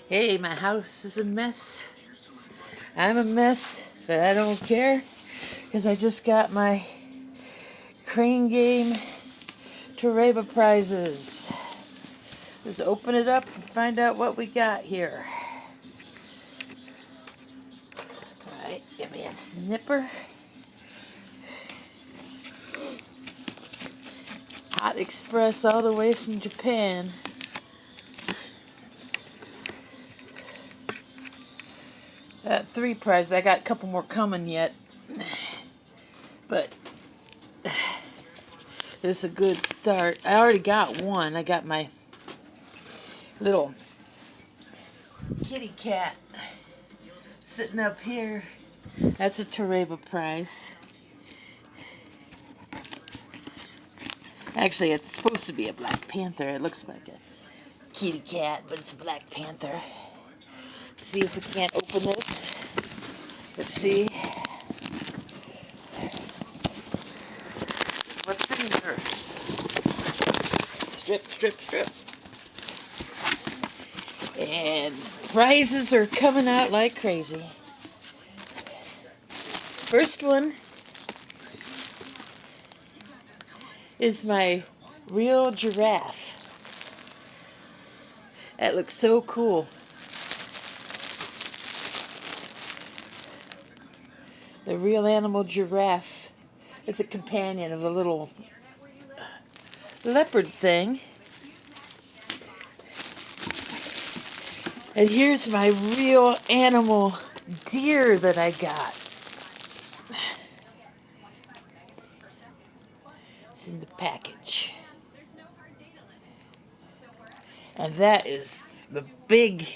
Hey, my house is a mess. I'm a mess, but I don't care because I just got my crane game Toreba prizes. Let's open it up and find out what we got here. Alright, give me a snipper. Hot Express all the way from Japan. Got 3 prizes. I got a couple more coming yet. But this is a good start. I already got one. I got my little kitty cat sitting up here. That's a Toreba prize. Actually, it's supposed to be a Black Panther. It looks like a kitty cat, but it's a Black Panther. See if we can't open this. Let's see. What's in here? Strip, strip, strip. And prizes are coming out like crazy. First one is my real giraffe. That looks so cool. The real animal giraffe. It's a companion of a little leopard thing. And here's my real animal deer that I got. It's in the package. And that is the big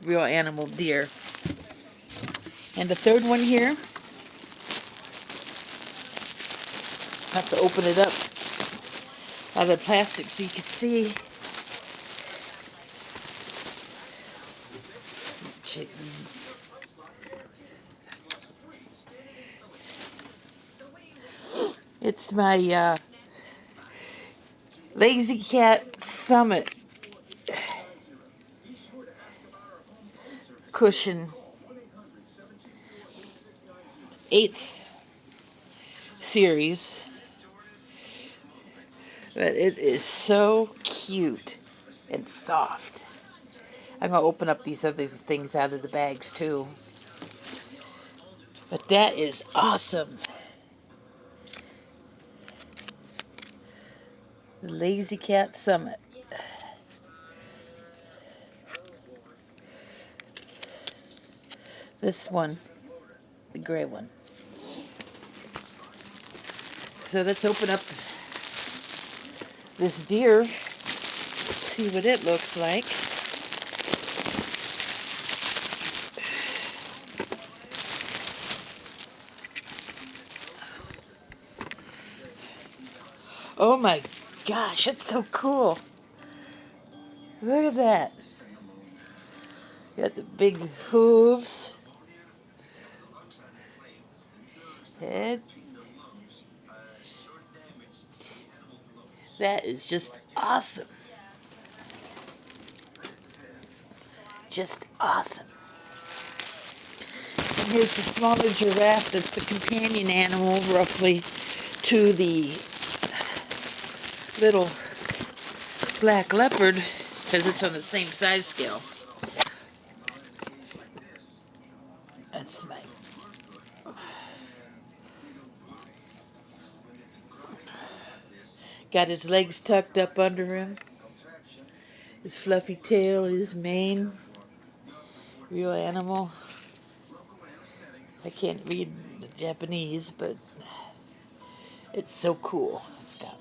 real animal deer. And the third one here, I have to open it up out of the plastic so you can see. It's my Lazy Cat Summit cushion. 8th series. But it is so cute and soft. I'm going to open up these other things out of the bags too. But that is awesome. The Lazy Cat Summit. This one, the gray one. So let's open up this deer, see what it looks like. Oh my gosh, it's so cool. Look at that. Got the big hooves. Head. That is just awesome. Just awesome. And here's the smaller giraffe that's the companion animal, roughly, to the little black leopard, because it's on the same size scale. That's my... Got his legs tucked up under him. His fluffy tail, his mane. Real animal. I can't read the Japanese, but it's so cool. It's got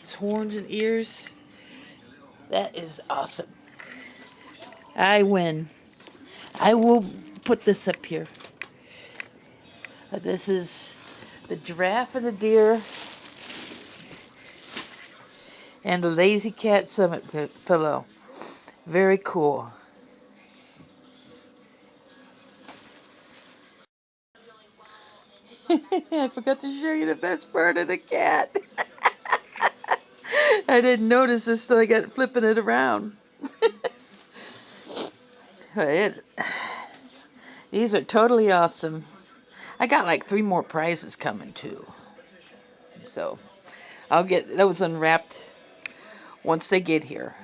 his horns and ears. That is awesome. I win. I will put this up here. This is the giraffe and the deer and the Lazy Cat Summit pillow. Very cool. I forgot to show you the best part of the cat. I didn't notice this till I got flipping it around. It, these are totally awesome. I got like 3 more prizes coming too. So I'll get those unwrapped once they get here.